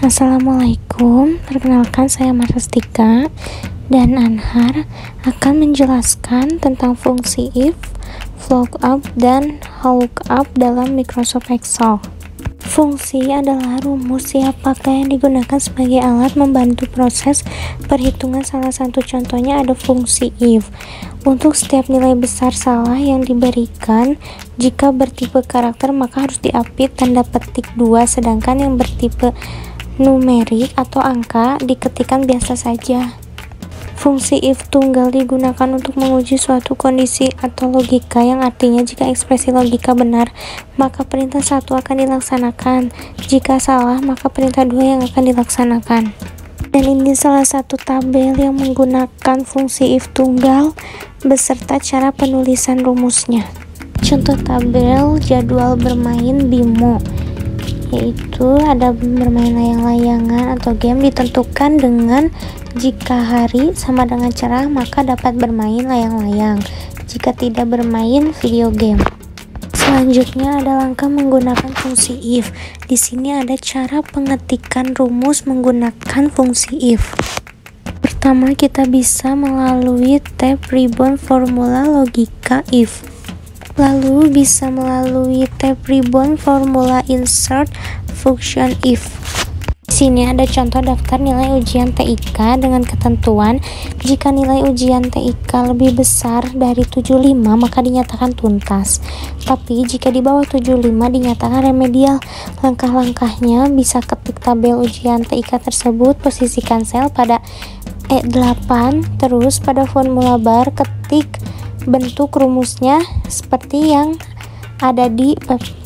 Assalamualaikum, perkenalkan saya Marstika dan Anhar akan menjelaskan tentang fungsi if, lookup, dan lookup dalam Microsoft Excel. Fungsi adalah rumus yang digunakan sebagai alat membantu proses perhitungan. Salah satu contohnya ada fungsi if. Untuk setiap nilai besar salah yang diberikan, jika bertipe karakter maka harus diapit tanda petik 2, sedangkan yang bertipe numerik atau angka diketikkan biasa saja. Fungsi if tunggal digunakan untuk menguji suatu kondisi atau logika, yang artinya jika ekspresi logika benar, maka perintah 1 akan dilaksanakan. Jika salah, maka perintah 2 yang akan dilaksanakan. Dan ini salah satu tabel yang menggunakan fungsi if tunggal beserta cara penulisan rumusnya. Contoh tabel jadwal bermain BIMO, yaitu ada bermain layang-layangan atau game ditentukan dengan jika hari sama dengan cerah maka dapat bermain layang-layang, jika tidak bermain video game. Selanjutnya ada langkah menggunakan fungsi if. Di sini ada cara pengetikan rumus menggunakan fungsi if. Pertama, kita bisa melalui tab ribbon formula logika if. Lalu bisa melalui tab ribbon formula insert function if. Di sini ada contoh daftar nilai ujian TIK dengan ketentuan jika nilai ujian TIK lebih besar dari 75 maka dinyatakan tuntas, tapi jika di bawah 75 dinyatakan remedial. Langkah-langkahnya bisa ketik tabel ujian TIK tersebut, posisikan sel pada E8, terus pada formula bar ketik bentuk rumusnya seperti yang ada di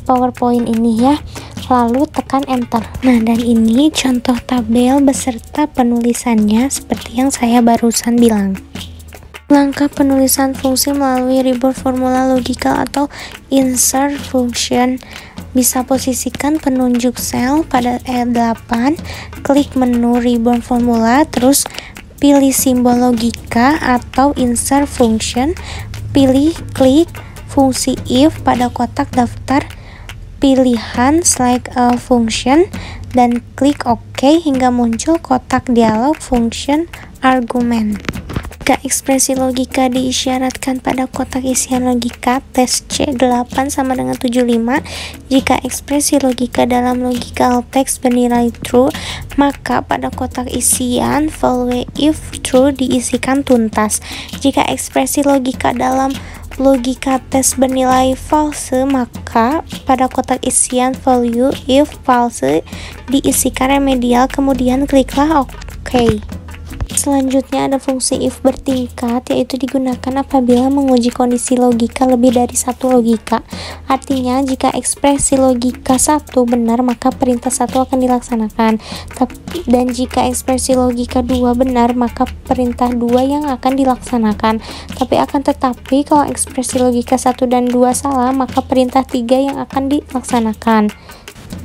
PowerPoint ini ya, lalu tekan enter. Nah, dan ini contoh tabel beserta penulisannya seperti yang saya barusan bilang. Langkah penulisan fungsi melalui ribbon formula logika atau insert function. Bisa posisikan penunjuk sel pada E8, klik menu ribbon formula, terus pilih simbol logika atau insert function, klik fungsi if pada kotak daftar pilihan select a function dan klik OK hingga muncul kotak dialog function argument. Jika ekspresi logika diisyaratkan pada kotak isian logika tes C8 sama dengan 75, jika ekspresi logika dalam logical text bernilai true, maka pada kotak isian value if true diisikan tuntas. Jika ekspresi logika dalam logika tes bernilai false, maka pada kotak isian value if false diisikan remedial, kemudian kliklah OK. Selanjutnya ada fungsi if bertingkat, yaitu digunakan apabila menguji kondisi logika lebih dari satu logika. Artinya jika ekspresi logika 1 benar maka perintah 1 akan dilaksanakan, dan jika ekspresi logika 2 benar maka perintah 2 yang akan dilaksanakan. Tapi akan tetapi kalau ekspresi logika 1 dan 2 salah maka perintah 3 yang akan dilaksanakan.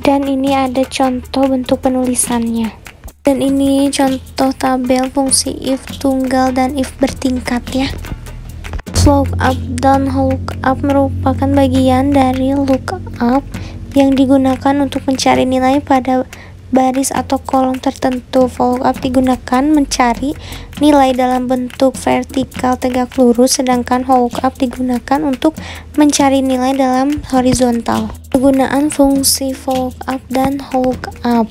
Dan ini ada contoh bentuk penulisannya. Dan ini contoh tabel fungsi if tunggal dan if bertingkat ya. Lookup dan lookup merupakan bagian dari lookup yang digunakan untuk mencari nilai pada baris atau kolom tertentu. Lookup digunakan mencari nilai dalam bentuk vertikal tegak lurus, sedangkan lookup digunakan untuk mencari nilai dalam horizontal. Penggunaan fungsi lookup dan lookup.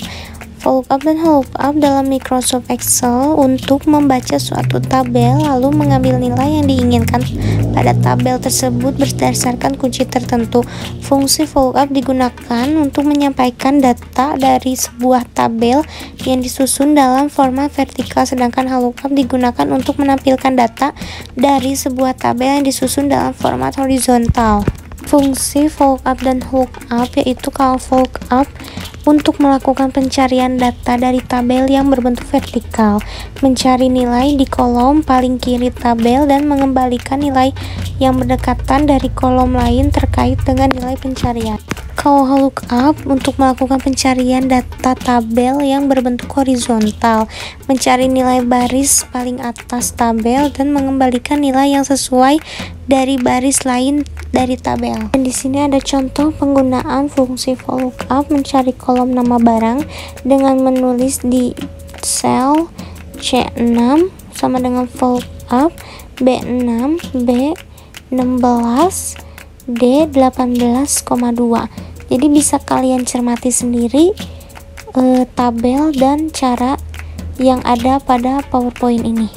Lookup dan lookup dalam Microsoft Excel untuk membaca suatu tabel lalu mengambil nilai yang diinginkan pada tabel tersebut berdasarkan kunci tertentu. Fungsi lookup digunakan untuk menyampaikan data dari sebuah tabel yang disusun dalam format vertikal, sedangkan lookup digunakan untuk menampilkan data dari sebuah tabel yang disusun dalam format horizontal. Fungsi lookup dan lookup yaitu kalau lookup untuk melakukan pencarian data dari tabel yang berbentuk vertikal, mencari nilai di kolom paling kiri tabel dan mengembalikan nilai yang berdekatan dari kolom lain terkait dengan nilai pencarian. Kalau lookup untuk melakukan pencarian data tabel yang berbentuk horizontal, mencari nilai baris paling atas tabel dan mengembalikan nilai yang sesuai dari baris lain dari tabel. Dan di sini ada contoh penggunaan fungsi lookup mencari kolom nama barang dengan menulis di sel C6 sama dengan lookup B6, B16, D18,2. Jadi bisa kalian cermati sendiri tabel dan cara yang ada pada PowerPoint ini.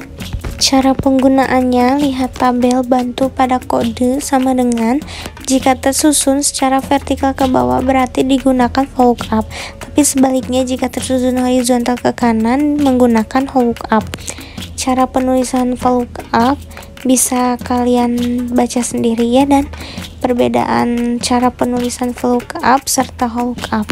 Cara penggunaannya, lihat tabel bantu pada kode sama dengan jika tersusun secara vertikal ke bawah berarti digunakan lookup, tapi sebaliknya jika tersusun horizontal ke kanan menggunakan lookup. Cara penulisan lookup bisa kalian baca sendiri ya, dan perbedaan cara penulisan lookup serta lookup.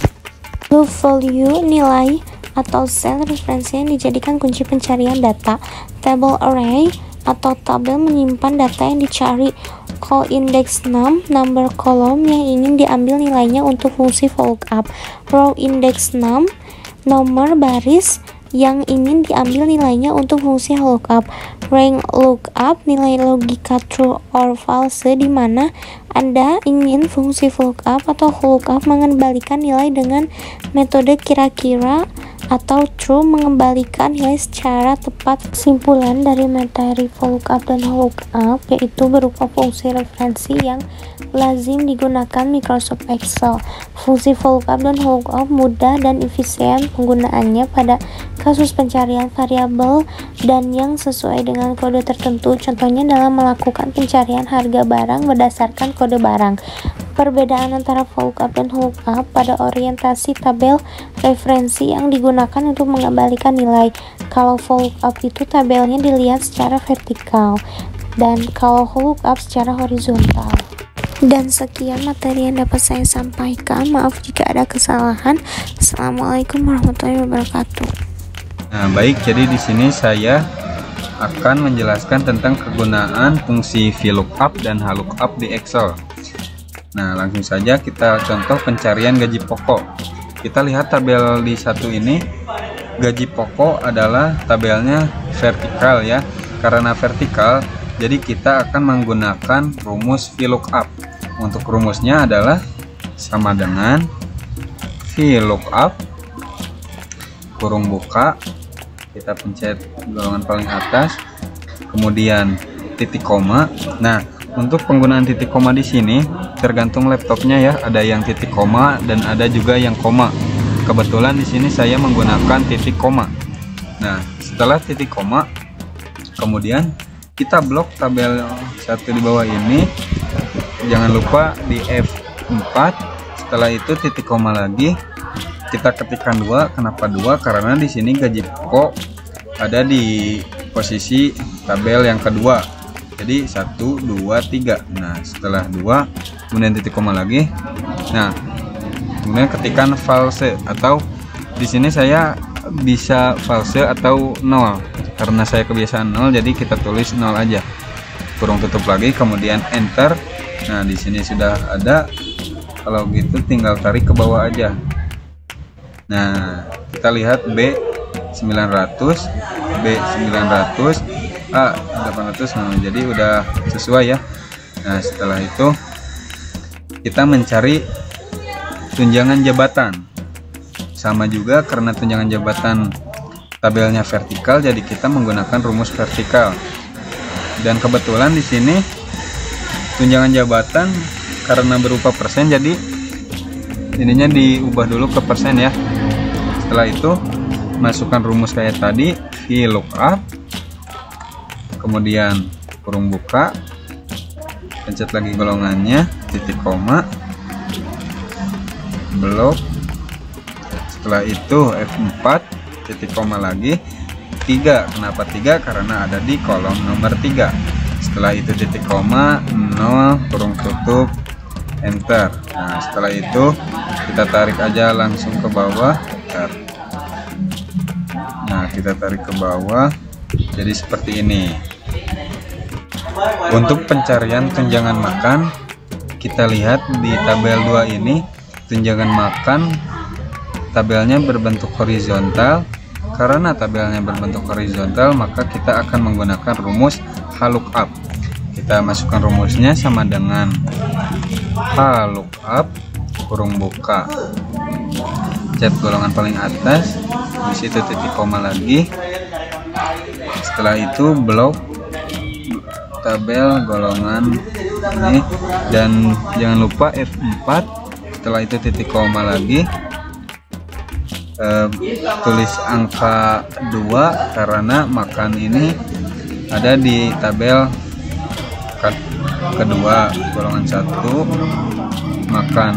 Value nilai atau sel referensi yang dijadikan kunci pencarian data. Table array atau tabel menyimpan data yang dicari. Call index num, number kolom yang ingin diambil nilainya untuk fungsi lookup. Row index num, nomor baris yang ingin diambil nilainya untuk fungsi lookup. Rank lookup, nilai logika true or false di mana Anda ingin fungsi lookup atau lookup mengembalikan nilai dengan metode kira-kira atau true mengembalikan nilai secara tepat. Kesimpulan dari materi lookup dan lookup yaitu berupa fungsi referensi yang lazim digunakan Microsoft Excel. Fungsi lookup dan lookup mudah dan efisien penggunaannya pada kasus pencarian variabel dan yang sesuai dengan kode tertentu, contohnya dalam melakukan pencarian harga barang berdasarkan kode barang. Perbedaan antara lookup dan lookup pada orientasi tabel referensi yang digunakan untuk mengembalikan nilai. Kalau lookup itu tabelnya dilihat secara vertikal dan kalau lookup secara horizontal. Dan sekian materi yang dapat saya sampaikan. Maaf jika ada kesalahan. Assalamualaikum warahmatullahi wabarakatuh. Nah, baik, jadi di sini saya akan menjelaskan tentang kegunaan fungsi VLOOKUP dan HLOOKUP di Excel. Nah, langsung saja kita contoh pencarian gaji pokok. Kita lihat tabel di satu ini, gaji pokok adalah tabelnya vertikal ya. Karena vertikal, jadi kita akan menggunakan rumus VLOOKUP. Untuk rumusnya adalah sama dengan VLOOKUP kurung buka, kita pencet golongan paling atas, kemudian titik koma. Nah, untuk penggunaan titik koma di sini tergantung laptopnya ya, ada yang titik koma dan ada juga yang koma. Kebetulan di sini saya menggunakan titik koma. Nah, setelah titik koma, kemudian kita blok tabel satu di bawah ini. Jangan lupa di F4. Setelah itu titik koma lagi. Kita ketikkan 2. Kenapa 2? Karena di sini gaji pokok ada di posisi tabel yang kedua. Jadi 1, 2, 3. Nah, setelah 2 kemudian titik koma lagi. Nah, kemudian ketikkan false, atau di sini saya bisa false atau 0. Karena saya kebiasaan 0, jadi kita tulis 0 aja. Kurung tutup lagi, kemudian enter. Nah, di sini sudah ada. Kalau gitu tinggal tarik ke bawah aja. Nah, kita lihat B900, B900, A800. Nah, jadi udah sesuai ya. Nah, setelah itu kita mencari tunjangan jabatan. Sama juga karena tunjangan jabatan tabelnya vertikal, jadi kita menggunakan rumus vertikal. Dan kebetulan di sini tunjangan jabatan karena berupa persen, jadi ininya diubah dulu ke persen ya. Setelah itu masukkan rumus kayak tadi, VLOOKUP, kemudian kurung buka, pencet lagi golongannya, titik koma, blok. Setelah itu F4, titik koma lagi, 3. Kenapa 3? Karena ada di kolom nomor 3. Setelah itu titik koma, 0, kurung tutup, enter. Nah, setelah itu kita tarik aja langsung ke bawah. Nah, kita tarik ke bawah, jadi seperti ini. Untuk pencarian tunjangan makan, kita lihat di tabel 2 ini tunjangan makan tabelnya berbentuk horizontal. Karena tabelnya berbentuk horizontal, maka kita akan menggunakan rumus HLOOKUP. Kita masukkan rumusnya sama dengan HLOOKUP kurung buka, cat golongan paling atas, di situ titik koma lagi. Setelah itu blok tabel golongan ini, dan jangan lupa F4. Setelah itu titik koma lagi, tulis angka 2 karena makan ini ada di tabel kedua, golongan 1 makan,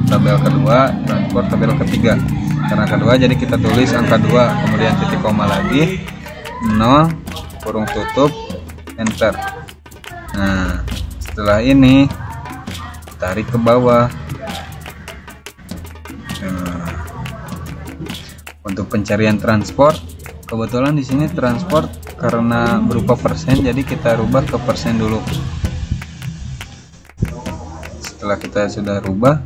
tabel kedua, transport tabel ketiga. Karena kedua jadi kita tulis angka 2, kemudian titik koma lagi, 0 kurung tutup, enter. Nah, setelah ini tarik ke bawah. Untuk pencarian transport, kebetulan di sini transport karena berupa persen, jadi kita rubah ke persen dulu. Setelah kita sudah rubah,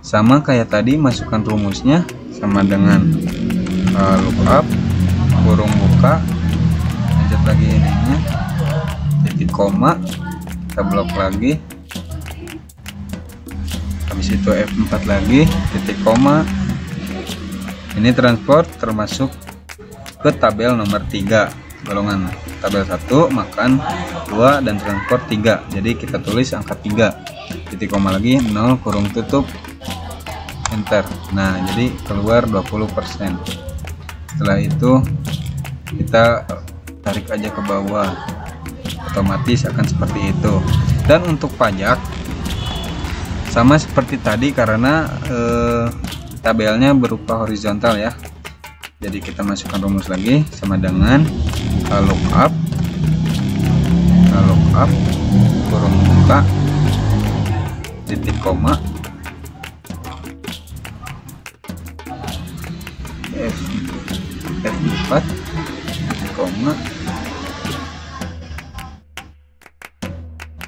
sama kayak tadi, masukkan rumusnya sama dengan lookup kurung buka, lanjut lagi ininya, titik koma, kita blok lagi, habis itu F4 lagi, titik koma. Ini transport termasuk ke tabel nomor 3, golongan tabel 1 makan 2 dan transport 3, jadi kita tulis angka 3, titik koma lagi, 0 kurung tutup, enter. Nah, jadi keluar 20%. Setelah itu kita tarik aja ke bawah, otomatis akan seperti itu. Dan untuk pajak sama seperti tadi, karena tabelnya berupa horizontal ya, jadi kita masukkan rumus lagi sama dengan HLOOKUP kurung buka, titik koma, F4 titik koma,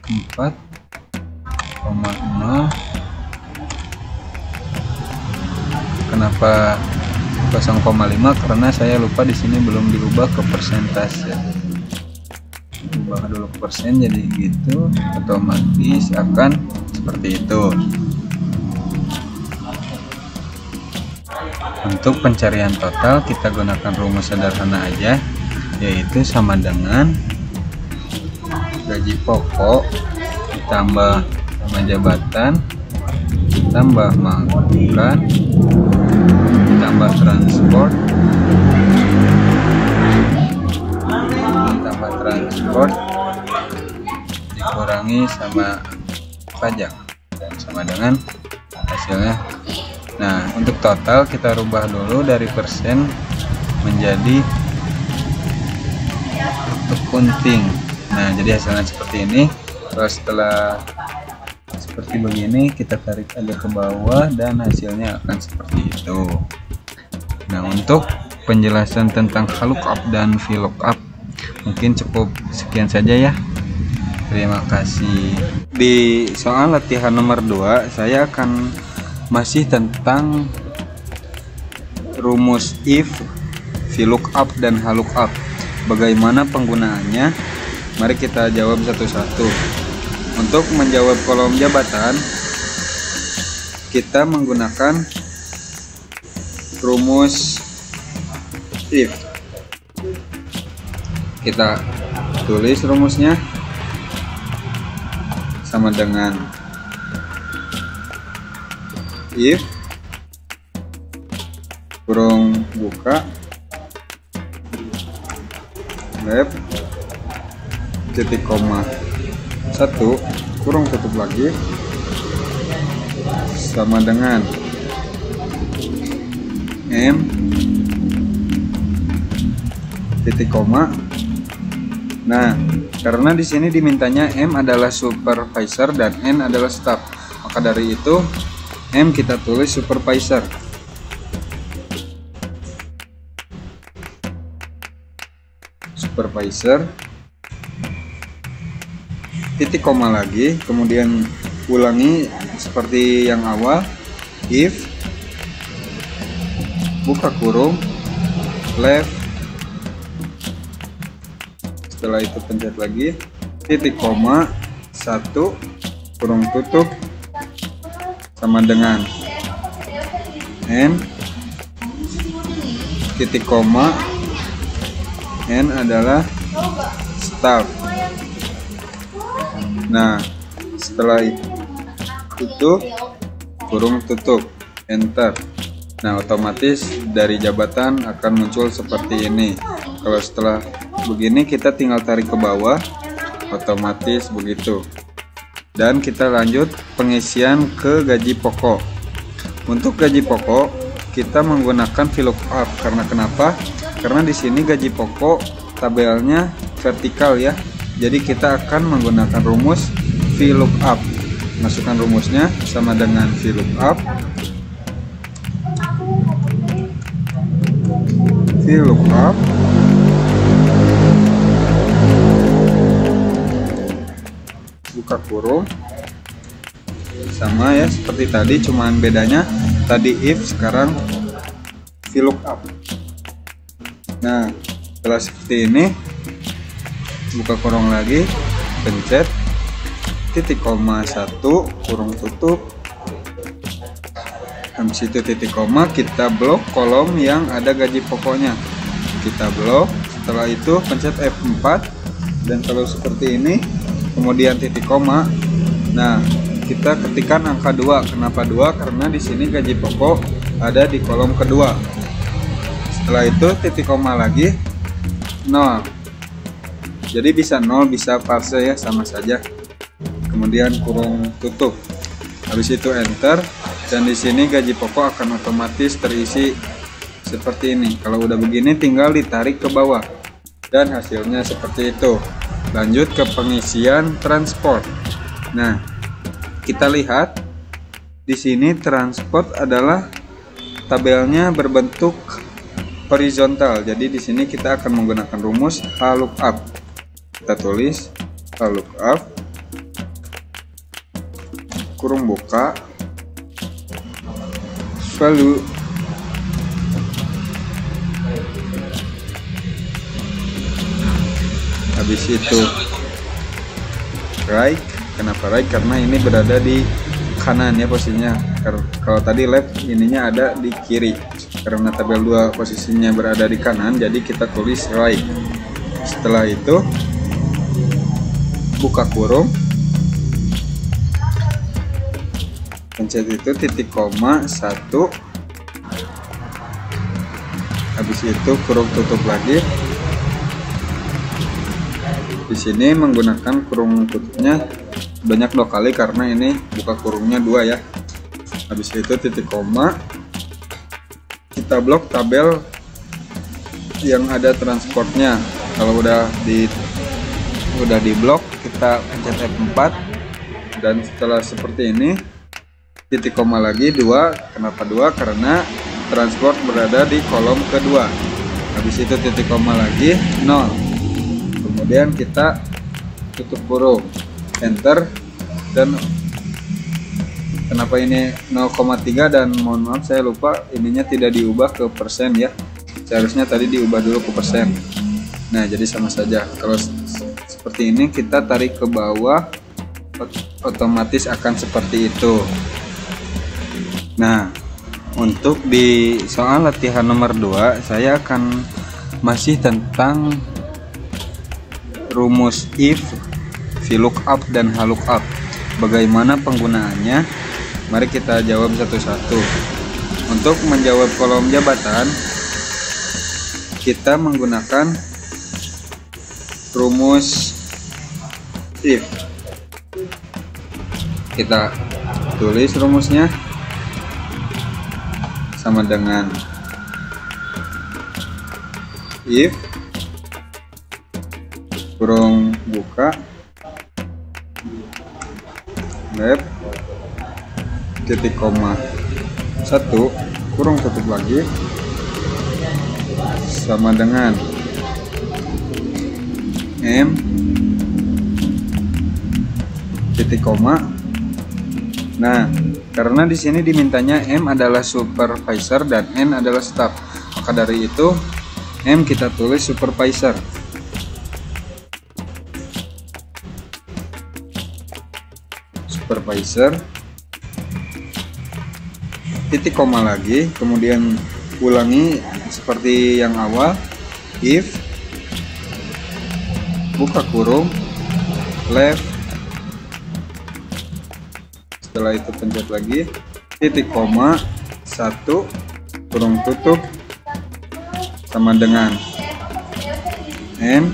4,0. Kenapa 0,5? Karena saya lupa di sini belum dirubah ke persentase. Ubah dulu ke persen, jadi gitu, otomatis akan seperti itu. Untuk pencarian total kita gunakan rumus sederhana aja, yaitu sama dengan gaji pokok ditambah sama jabatan ditambah makan ditambah transport dikurangi sama pajak dan sama dengan hasilnya. Nah, untuk total kita rubah dulu dari persen menjadi akunting. Nah, jadi hasilnya seperti ini. Terus setelah seperti begini, kita tarik aja ke bawah dan hasilnya akan seperti itu. Nah, untuk penjelasan tentang HLOOKUP dan VLOOKUP mungkin cukup sekian saja ya. Terima kasih. Di soal latihan nomor 2 saya akan masih tentang rumus if, VLOOKUP dan HLOOKUP. Bagaimana penggunaannya? Mari kita jawab satu-satu. Untuk menjawab kolom jabatan, kita menggunakan rumus if. Kita tulis rumusnya sama dengan if kurung buka left titik koma 1 kurung tutup lagi sama dengan M titik koma. Nah, karena di sini dimintanya M adalah supervisor dan N adalah staff, maka dari itu M kita tulis supervisor. Titik koma lagi, kemudian ulangi seperti yang awal, if buka kurung left, setelah itu pencet lagi titik koma 1 kurung tutup sama dengan n titik koma n adalah start. Nah, setelah itu kurung tutup enter. Nah, otomatis dari jabatan akan muncul seperti ini. Kalau setelah begini kita tinggal tarik ke bawah, otomatis begitu. Dan kita lanjut pengisian ke gaji pokok. Untuk gaji pokok kita menggunakan VLOOKUP. Karena kenapa? Karena di sini gaji pokok tabelnya vertikal ya. Jadi kita akan menggunakan rumus VLOOKUP. Masukkan rumusnya sama dengan VLOOKUP. VLOOKUP buka kurung sama ya seperti tadi, cuman bedanya tadi if, sekarang VLOOKUP. Nah, setelah seperti ini buka kurung lagi, pencet titik koma 1 kurung tutup. Habis itu titik koma, kita blok kolom yang ada gaji pokoknya, kita blok. Setelah itu pencet F4, dan kalau seperti ini kemudian titik koma. Nah, kita ketikkan angka 2. Kenapa 2? Karena di sini gaji pokok ada di kolom kedua. Setelah itu titik koma lagi 0. Jadi bisa 0, bisa parse ya, sama saja. Kemudian kurung tutup. Habis itu enter. Dan di sini gaji pokok akan otomatis terisi seperti ini. Kalau udah begini tinggal ditarik ke bawah dan hasilnya seperti itu. Lanjut ke pengisian transport. Nah, kita lihat di sini transport adalah tabelnya berbentuk horizontal. Jadi di sini kita akan menggunakan rumus VLOOKUP. Kita tulis VLOOKUP kurung buka value habis itu right. Kenapa right? Karena ini berada di kanan ya posisinya. Kalau tadi left, ininya ada di kiri. Karena tabel 2 posisinya berada di kanan, jadi kita tulis right. Setelah itu buka kurung, pencet itu titik koma 1, habis itu kurung tutup lagi. Di sini menggunakan kurung tutupnya banyak 2 kali karena ini buka kurungnya 2 ya. Habis itu titik koma, kita blok tabel yang ada transportnya. Kalau udah di blok, kita pencet F4, dan setelah seperti ini titik koma lagi 2. Kenapa 2? Karena transport berada di kolom kedua. Habis itu titik koma lagi 0. Kemudian kita tutup kurung, enter. Dan kenapa ini 0,3, dan mohon maaf saya lupa ininya tidak diubah ke persen ya. Seharusnya tadi diubah dulu ke persen. Nah, jadi sama saja. Kalau seperti ini kita tarik ke bawah, otomatis akan seperti itu. Nah, untuk di soal latihan nomor 2 saya akan masih tentang rumus if, VLOOKUP, dan HLOOKUP. Bagaimana penggunaannya? Mari kita jawab satu-satu. Untuk menjawab kolom jabatan, kita menggunakan rumus if. Kita tulis rumusnya sama dengan if kurung buka left titik koma 1 kurung tutup lagi sama dengan m titik koma. Nah, karena di sini dimintanya M adalah supervisor dan N adalah staff. Maka dari itu M kita tulis supervisor. Supervisor, titik koma lagi, kemudian ulangi seperti yang awal, if, buka kurung, left, setelah itu pencet lagi, titik koma, 1, kurung tutup, sama dengan N,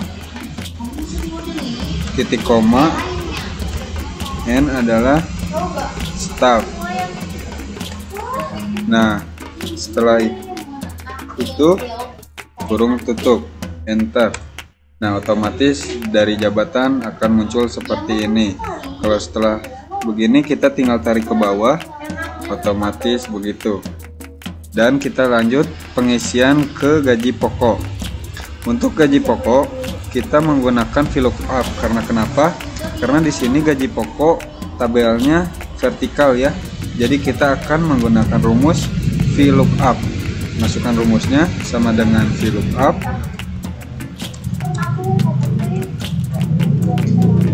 titik koma, N adalah staff. Nah, setelah itu kurung tutup, enter. Nah, otomatis dari jabatan akan muncul seperti ini. Kalau setelah begini kita tinggal tarik ke bawah, otomatis begitu. Dan kita lanjut pengisian ke gaji pokok. Untuk gaji pokok kita menggunakan VLOOKUP. Karena kenapa? Karena di sini gaji pokok tabelnya vertikal ya. Jadi kita akan menggunakan rumus VLOOKUP. Masukkan rumusnya sama dengan VLOOKUP.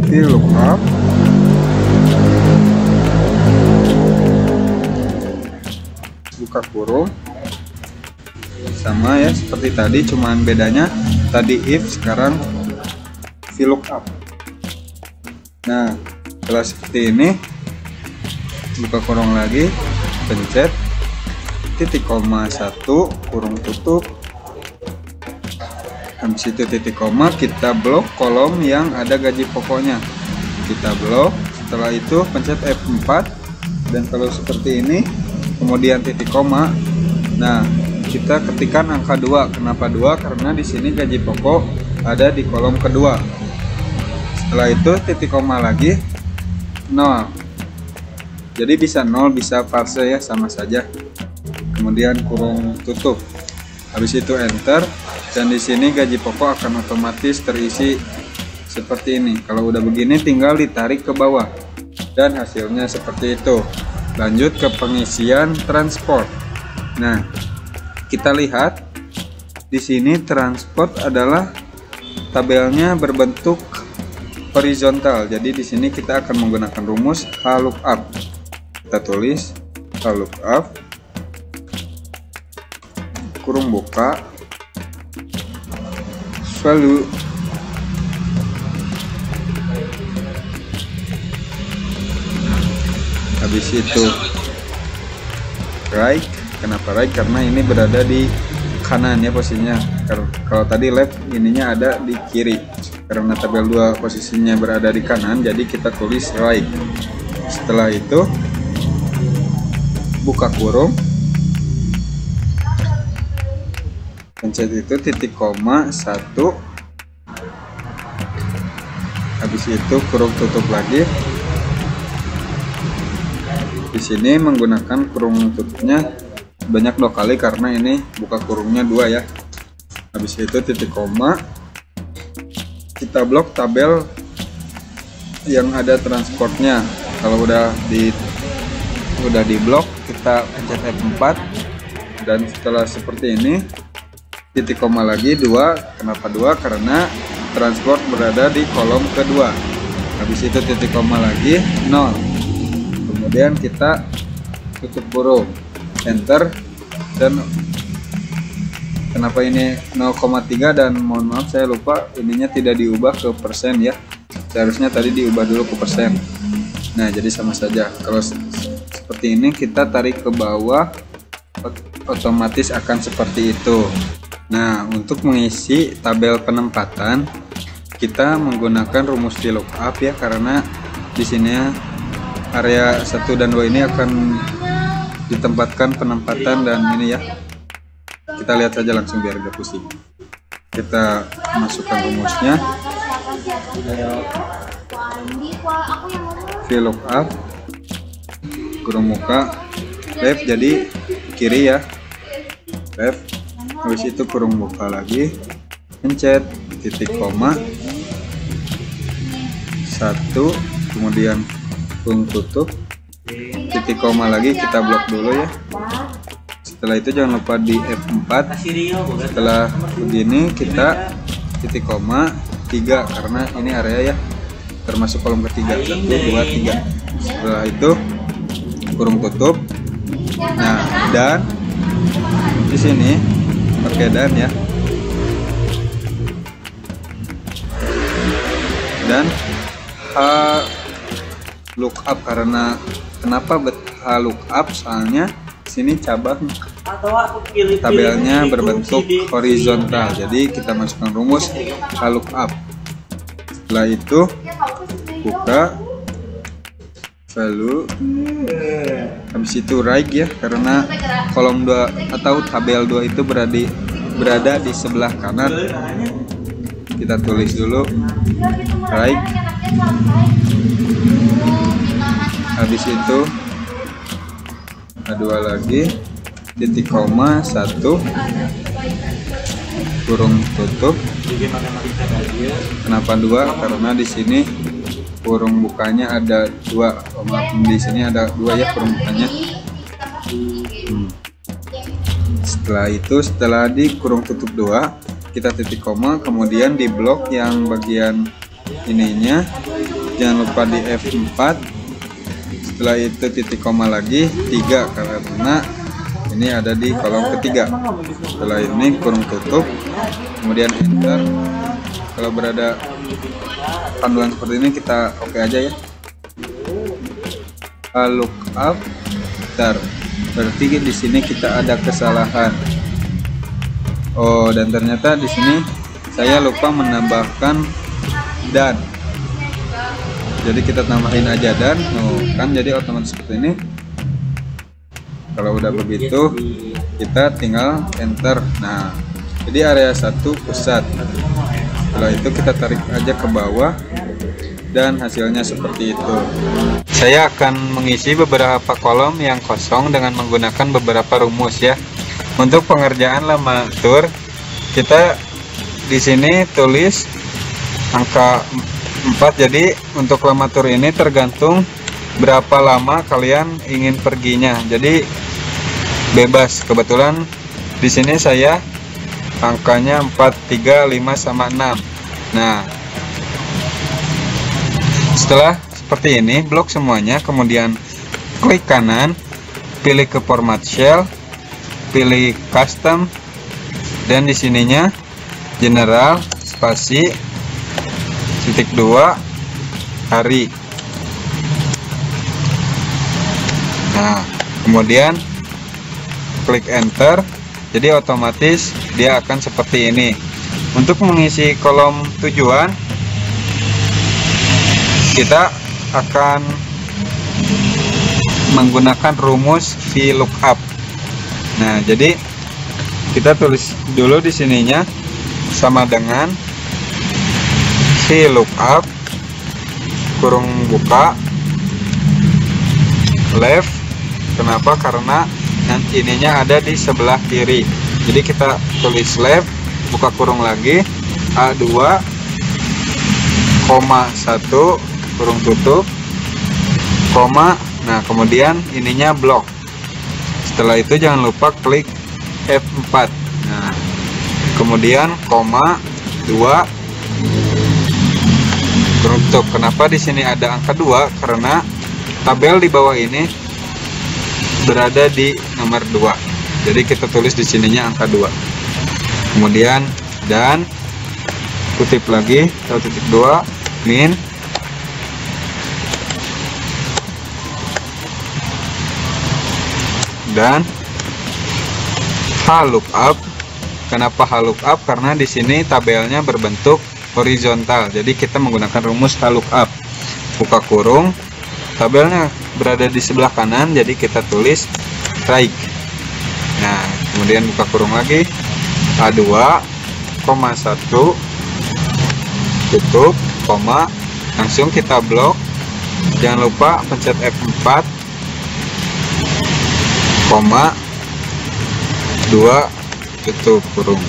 VLOOKUP buka kurung, sama ya seperti tadi, cuman bedanya tadi if, sekarang VLOOKUP. Nah, setelah seperti ini buka kurung lagi, pencet titik koma 1, kurung tutup, habis itu titik koma, kita blok kolom yang ada gaji pokoknya, kita blok. Setelah itu pencet F4, dan kalau seperti ini kemudian titik koma. Nah, kita ketikkan angka 2. Kenapa 2? Karena di sini gaji pokok ada di kolom kedua. Setelah itu titik koma lagi, 0. Jadi bisa 0, bisa parse ya, sama saja. Kemudian kurung tutup. Habis itu enter, dan di sini gaji pokok akan otomatis terisi seperti ini. Kalau udah begini tinggal ditarik ke bawah. Dan hasilnya seperti itu. Lanjut ke pengisian transport. Nah, kita lihat di sini transport adalah tabelnya berbentuk horizontal. Jadi di sini kita akan menggunakan rumus VLOOKUP. Kita tulis VLOOKUP, kurung buka, value, habis itu right. Kenapa right? Karena ini berada di kanan ya posisinya. Kalau tadi left, ininya ada di kiri. Karena tabel 2 posisinya berada di kanan, jadi kita tulis right. Setelah itu buka kurung, pencet itu titik koma 1, habis itu kurung tutup lagi. Di sini menggunakan kurung tutupnya banyak 2 kali karena ini buka kurungnya 2 ya. Habis itu titik koma, kita blok tabel yang ada transportnya. Kalau udah di blok, kita pencet F4, dan setelah seperti ini titik koma lagi 2. Kenapa 2? Karena transport berada di kolom kedua. Habis itu titik koma lagi 0. Kemudian kita tutup kurung, enter. Dan kenapa ini 0,3, dan mohon maaf saya lupa ininya tidak diubah ke persen ya. Seharusnya tadi diubah dulu ke persen. Nah, jadi sama saja. Kalau seperti ini kita tarik ke bawah, otomatis akan seperti itu. Nah, untuk mengisi tabel penempatan kita menggunakan rumus VLOOKUP ya, karena di sini area 1 dan 2 ini akan ditempatkan penempatan, dan ini ya, kita lihat saja langsung biar gak pusing. Kita masukkan rumusnya, VLOOKUP, kurung muka left, jadi kiri ya, left. Habis itu kurung buka lagi, pencet titik koma 1, kemudian kurung tutup, titik koma lagi, kita blok dulu ya. Setelah itu jangan lupa di F4. Setelah begini kita titik koma 3 karena ini area ya, termasuk kolom ketiga, 1, 2, 3. Setelah itu kurung tutup. Nah, dan di sini pakai dan ya, dan lookup. Karena kenapa H lookup? Soalnya sini cabang tabelnya berbentuk horizontal, jadi kita masukkan rumus H lookup. Setelah itu buka value, habis itu right ya, karena kolom 2 atau tabel 2 itu berada di sebelah kanan. Kita tulis dulu right, habis itu A2 lagi, titik koma 1, kurung tutup. Kenapa 2? Karena di sini kurung bukanya ada 2, di sini ada 2 ya kurung bukanya. Setelah itu, setelah di kurung tutup 2, kita titik koma, kemudian di blok yang bagian ininya jangan lupa di F4. Setelah itu titik koma lagi 3 karena ini ada di kolom ketiga. Setelah ini kurung tutup, kemudian enter. Kalau berada panduan seperti ini kita oke aja ya. Lookup, berarti di sini kita ada kesalahan. Oh, dan ternyata di sini saya lupa menambahkan dan. Jadi kita tambahin aja dan, kan jadi otomatis seperti ini. Kalau udah begitu, kita tinggal enter. Nah, jadi area 1 pusat. Setelah itu kita tarik aja ke bawah dan hasilnya seperti itu. Saya akan mengisi beberapa kolom yang kosong dengan menggunakan beberapa rumus ya. Untuk pengerjaan lamatur, kita di sini tulis angka 4. Jadi untuk lamatur ini tergantung berapa lama kalian ingin perginya. Jadi bebas. Kebetulan di sini saya angkanya 4, 3, 5 sama 6. Nah, setelah seperti ini blok semuanya, kemudian klik kanan, pilih ke format shell, pilih custom, dan di sininya general spasi titik 2 hari. Nah, kemudian klik enter, jadi otomatis dia akan seperti ini. Untuk mengisi kolom tujuan, kita akan menggunakan rumus VLOOKUP. Nah, jadi kita tulis dulu di sininya sama dengan VLOOKUP kurung buka left. Kenapa? Karena ininya ada di sebelah kiri. Jadi kita tulis left, buka kurung lagi, A2, koma 1, kurung tutup, koma. Nah, kemudian ininya blok. Setelah itu jangan lupa klik F4. Nah, kemudian koma 2, kurung tutup. Kenapa di sini ada angka 2? Karena tabel di bawah ini berada di nomor 2. Jadi kita tulis di sininya angka 2. Kemudian dan kutip lagi, titik 2 min, dan VLOOKUP. Kenapa VLOOKUP? Karena di sini tabelnya berbentuk horizontal. Jadi kita menggunakan rumus VLOOKUP. Buka kurung, tabelnya berada di sebelah kanan, jadi kita tulis right. Nah, kemudian buka kurung lagi, A2, koma 1, tutup, koma, langsung kita blok. Jangan lupa pencet F4, koma 2, tutup kurung.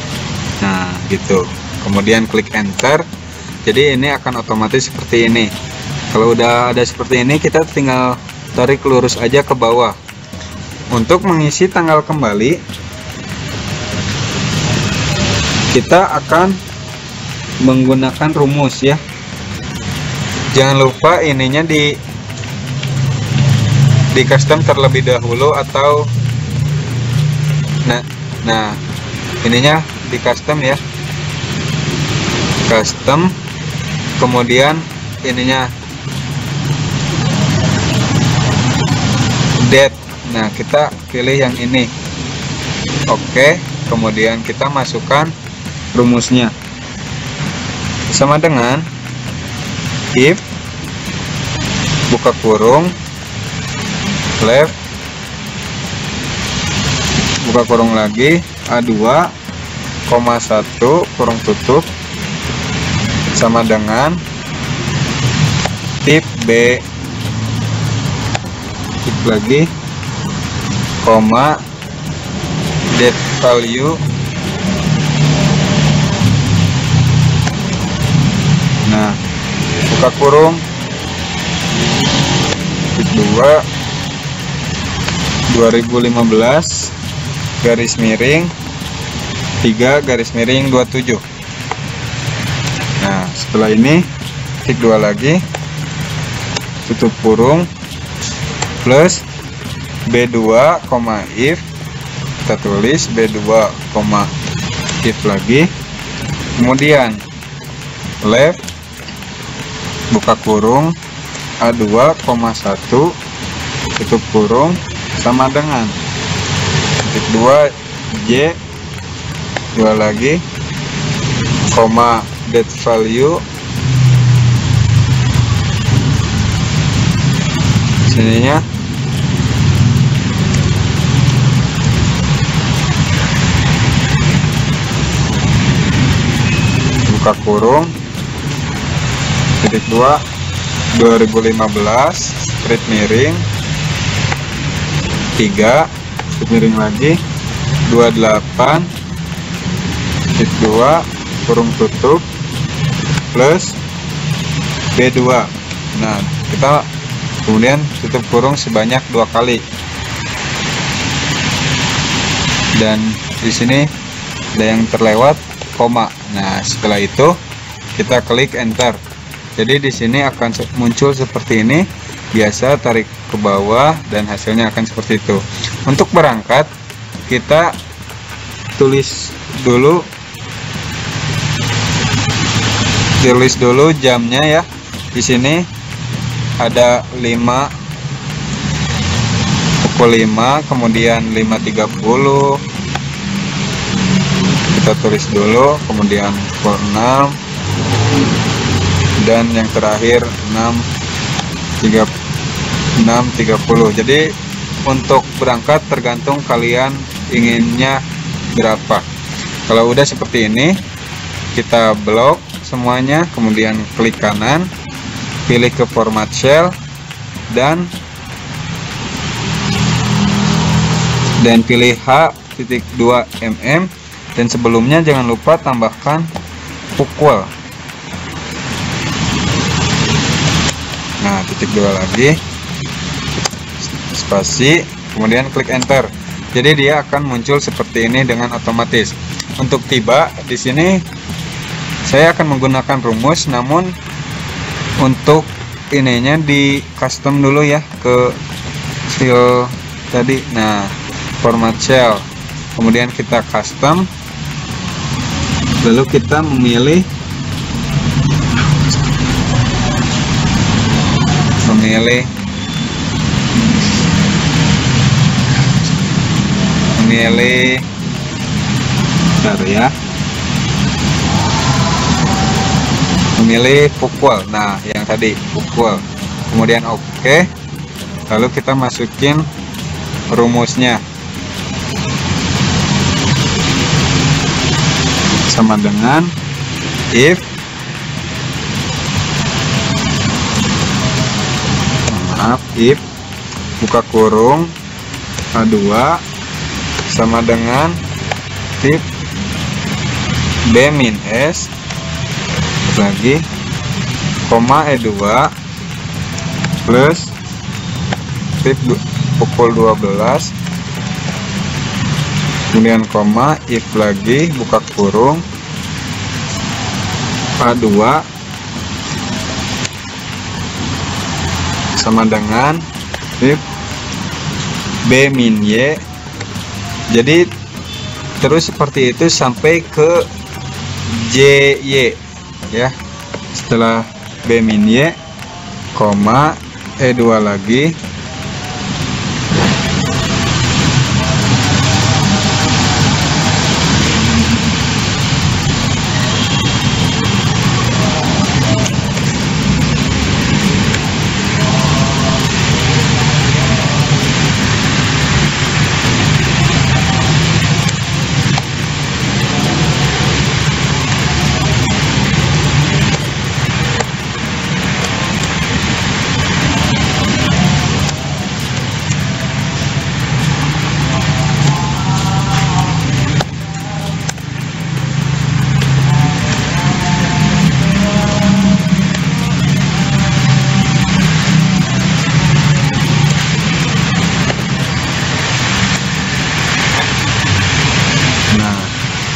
Nah, gitu. Kemudian klik enter. Jadi ini akan otomatis seperti ini. Kalau udah ada seperti ini, kita tinggal tarik lurus aja ke bawah. Untuk mengisi tanggal kembali, kita akan menggunakan rumus ya. Jangan lupa ininya di custom terlebih dahulu, atau nah ininya di custom ya, custom, kemudian ininya date. Nah, kita pilih yang ini. Oke, kemudian kita masukkan rumusnya. Sama dengan if buka kurung left buka kurung lagi A2, 1 kurung tutup sama dengan tip B, tip lagi, koma, date value. Nah, buka kurung, tip 2, 2015, garis miring 3, garis miring 27. Nah, setelah ini tik 2 lagi, tutup kurung, plus B2, if, kita tulis B2, if lagi, kemudian left buka kurung A2, 1 tutup kurung sama dengan titik 2 J 2 lagi, koma, date value, sininya buka kurung, titik 2 2015, strip miring 3, strip miring lagi 28, titik 2 kurung tutup plus B2. Nah, kita kemudian tutup kurung sebanyak 2 kali, dan di sini ada yang terlewat, koma. Nah, setelah itu kita klik enter. Jadi di sini akan muncul seperti ini, biasa tarik ke bawah dan hasilnya akan seperti itu. Untuk berangkat kita tulis dulu jamnya ya. Di sini ada 5, pukul 5, kemudian 5.30 kita tulis dulu, kemudian pukul 6, dan yang terakhir 6.30. Jadi untuk berangkat tergantung kalian inginnya berapa. Kalau udah seperti ini, kita blok semuanya, kemudian klik kanan, pilih ke format shell, dan pilih H.2 mm, dan sebelumnya jangan lupa tambahkan pukul. Nah, titik 2 lagi, spasi, kemudian klik enter. Jadi dia akan muncul seperti ini dengan otomatis. Untuk tiba di sini saya akan menggunakan rumus, namun untuk ininya di custom dulu ya ke file tadi. Nah, format shell, kemudian kita custom, lalu kita memilih bentar ya, memilih pukul. Nah, yang tadi pukul, kemudian oke, lalu kita masukin rumusnya sama dengan if buka kurung A2 sama dengan tip B min S lagi, koma E2 plus aktif pukul 12, kemudian koma, if lagi, buka kurung, A2 sama dengan if B min Y. Jadi terus seperti itu sampai ke JY ya. Setelah B min Y, koma, E2 lagi,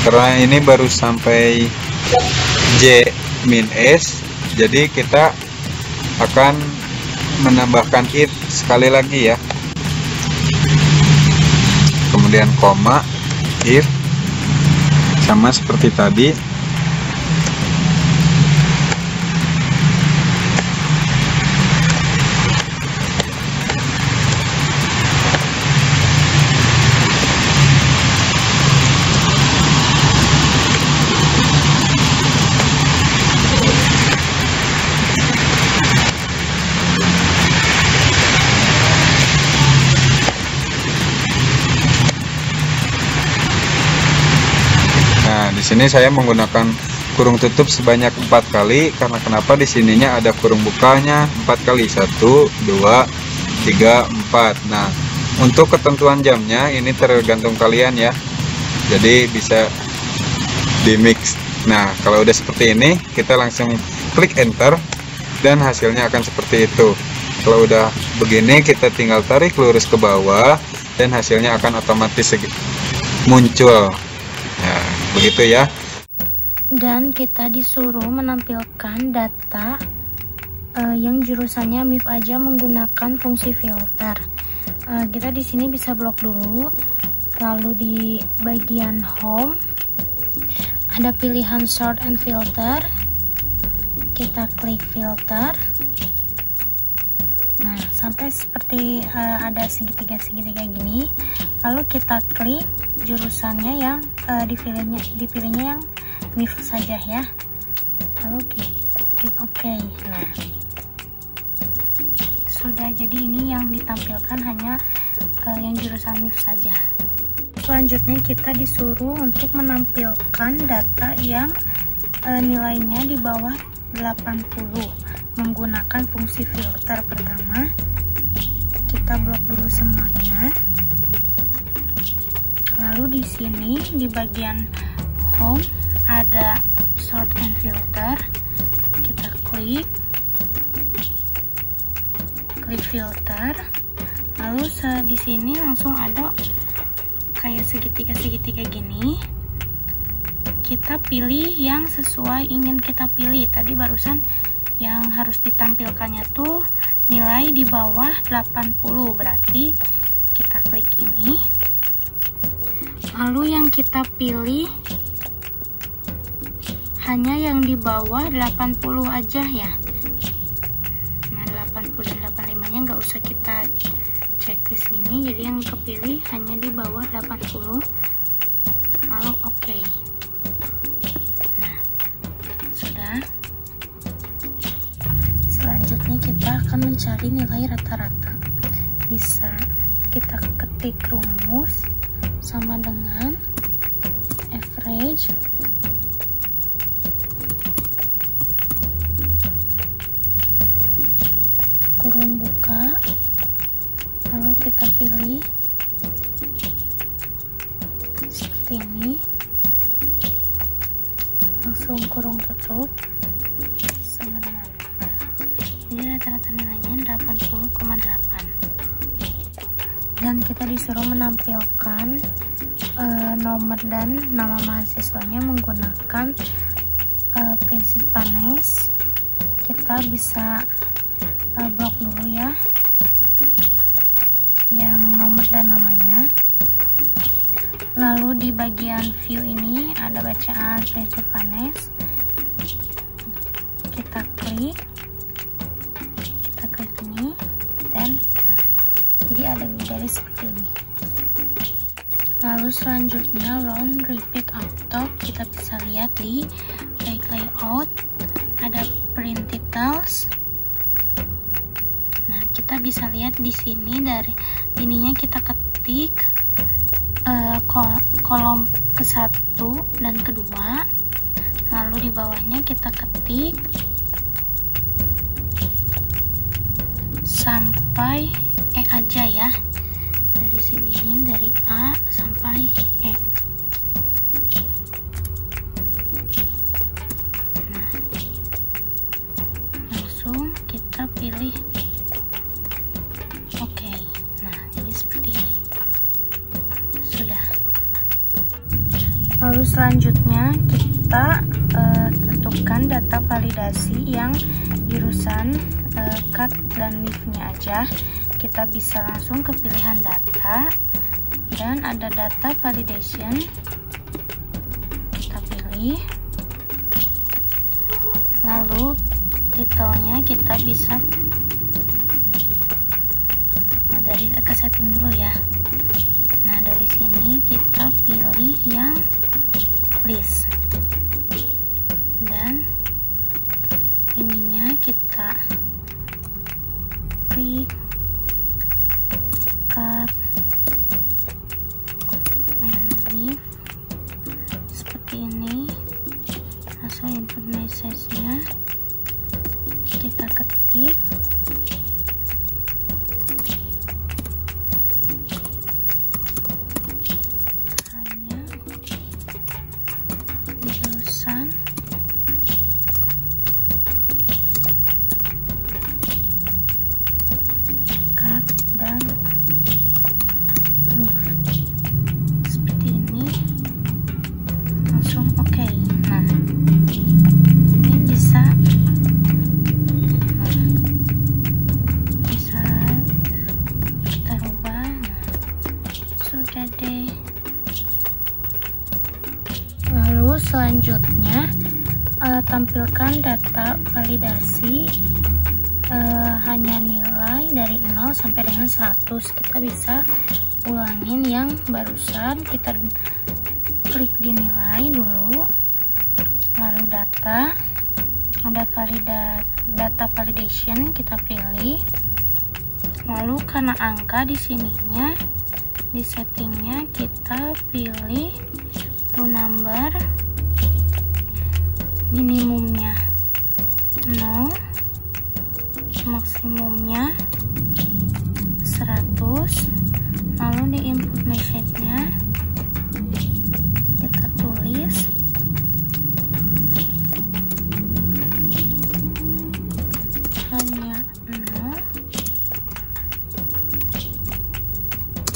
karena ini baru sampai J min S, jadi kita akan menambahkan if sekali lagi ya, kemudian koma, if sama seperti tadi, di sini saya menggunakan kurung tutup sebanyak 4 kali karena kenapa di sininya ada kurung bukanya 4 kali, 1 2 3 4. Nah, untuk ketentuan jamnya ini tergantung kalian ya, jadi bisa di mix. Nah, kalau udah seperti ini kita langsung klik enter dan hasilnya akan seperti itu. Kalau udah begini kita tinggal tarik lurus ke bawah dan hasilnya akan otomatis muncul. Nah, begitu ya. Dan kita disuruh menampilkan data yang jurusannya MIF aja menggunakan fungsi filter. Kita di sini bisa blok dulu, lalu di bagian home ada pilihan sort and filter, kita klik filter. Nah, sampai seperti ada segitiga gini, lalu kita klik jurusannya yang dipilihnya yang MIF saja ya, lalu klik OK. Nah, sudah, jadi ini yang ditampilkan hanya yang jurusan MIF saja. Selanjutnya kita disuruh untuk menampilkan data yang nilainya di bawah 80 menggunakan fungsi filter. Pertama kita blok dulu semuanya, lalu di sini di bagian home ada sort and filter, kita klik filter, lalu di sini langsung ada kayak segitiga gini, kita pilih yang sesuai ingin kita pilih. Tadi barusan yang harus ditampilkannya tuh nilai di bawah 80, berarti kita klik ini, lalu yang kita pilih hanya yang di bawah 80 aja ya. Nah, 80 dan 85 nya nggak usah kita checklist gini, jadi yang kepilih hanya di bawah 80, lalu OK. Nah, sudah. Selanjutnya kita akan mencari nilai rata-rata. Bisa kita ketik rumus sama dengan average kurung buka, lalu kita pilih seperti ini, langsung kurung tutup sama dengan ini rata-rata nilainya 80,8. dan kita disuruh menampilkan nomor dan nama mahasiswanya menggunakan prinsip panes. Kita bisa blok dulu ya yang nomor dan namanya. Lalu di bagian view ini ada bacaan prinsip panes. Kita klik ini dan jadi ada garis seperti ini. Lalu selanjutnya round repeat up top, kita bisa lihat di back layout ada print details. Nah, kita bisa lihat di sini dari ininya kita ketik kolom ke-1 dan kedua, lalu di bawahnya kita ketik sampai E aja ya. Dari sini dari A sampai E. Nah, langsung kita pilih oke. Nah, jadi seperti ini. Sudah. Lalu selanjutnya kita tentukan data validasi yang jurusan cut dan MIF-nya aja. Kita bisa langsung ke pilihan data dan ada data validation, kita pilih. Lalu titelnya kita bisa dari ke setting dulu ya. Nah, dari sini kita pilih yang list dan ininya kita klik cut and MIF seperti ini. Langsung input message-nya kita ketik hanya jurusan cut dan MIF seperti ini. Langsung oke. Nah, ini bisa kita rubah. Nah, sudah deh. Lalu selanjutnya tampilkan data validasi hanya nilai dari 0 sampai dengan 100. Kita bisa ulangin yang barusan, kita klik di nilai dulu, lalu data, ada data validation, kita pilih. Lalu karena angka di sininya di settingnya kita pilih full number, minimumnya 0, maksimumnya 100. Lalu di input message-nya kita tulis hanya 0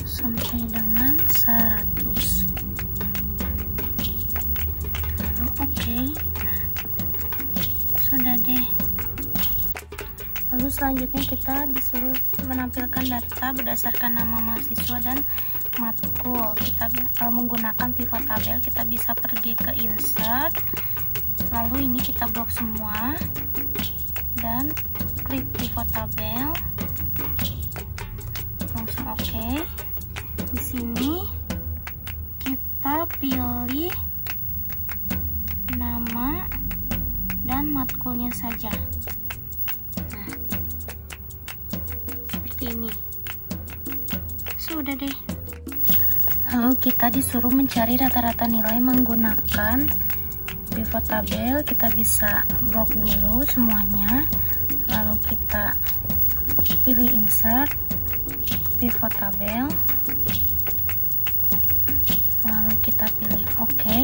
sampai dengan 100. Lalu oke. Nah, sudah deh. Lalu selanjutnya kita disuruh menampilkan data berdasarkan nama mahasiswa dan matkul. Kita menggunakan pivot table, kita bisa pergi ke insert, lalu ini kita blok semua dan klik pivot table, langsung oke. Di sini kita pilih nama dan matkulnya saja. Ini sudah deh. Lalu kita disuruh mencari rata-rata nilai menggunakan pivot table. Kita bisa blok dulu semuanya, lalu kita pilih insert, pivot table, lalu kita pilih oke.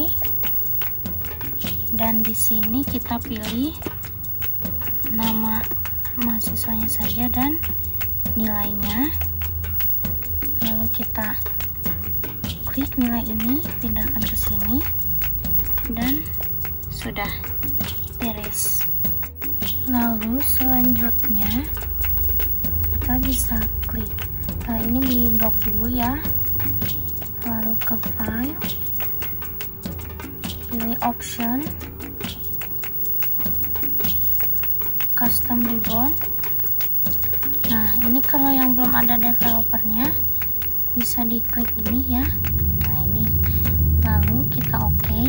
Dan di sini kita pilih nama mahasiswanya saja dan nilainya, lalu kita klik nilai ini, pindahkan ke sini, dan sudah beres. Lalu selanjutnya kita bisa klik ini di blok dulu ya, lalu ke file, pilih option, custom ribbon. Nah, ini kalau yang belum ada developernya bisa diklik ini ya. Nah, ini lalu kita oke,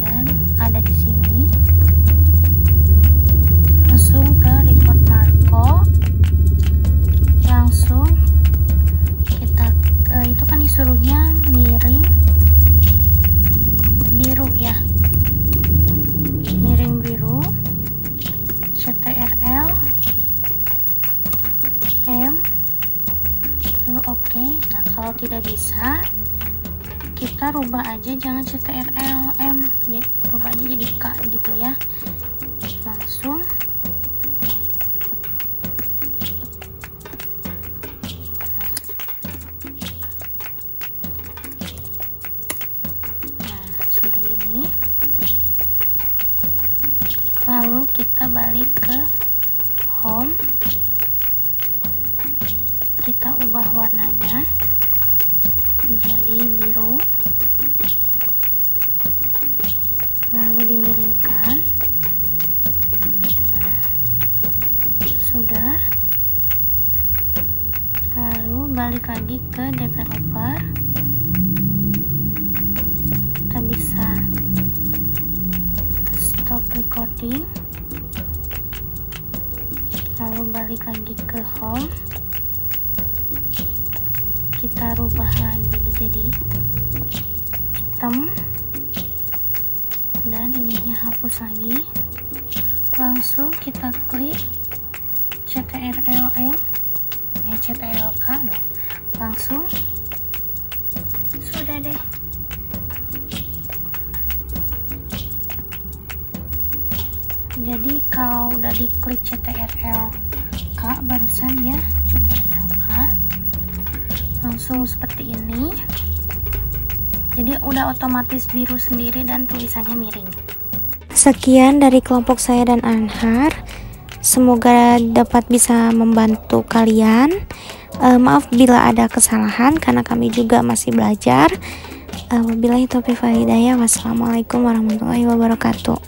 dan ada di sini langsung ke record Marco, langsung kita itu kan disuruhnya miring biru ya, miring biru, CTRL M, lalu oke. Nah, kalau tidak bisa kita rubah aja, jangan CTRL M ya, rubah aja jadi K gitu ya, langsung. Nah, sudah gini, lalu kita balik ke home, kita ubah warnanya jadi biru, lalu dimiringkan. Nah, sudah. Lalu balik lagi ke developer, kita bisa stop recording, lalu balik lagi ke home, kita rubah lagi jadi hitam, dan ininya hapus lagi. Langsung kita klik CTRL-M, CTRL-K, langsung sudah deh. Jadi kalau udah diklik CTRL-K barusan ya, CTRL-K, langsung seperti ini. Jadi udah otomatis biru sendiri dan tulisannya miring. Sekian dari kelompok saya dan Anhar. Semoga dapat bisa membantu kalian. Maaf bila ada kesalahan karena kami juga masih belajar. Wabillahi taufiq wal hidayah. Wassalamualaikum warahmatullahi wabarakatuh.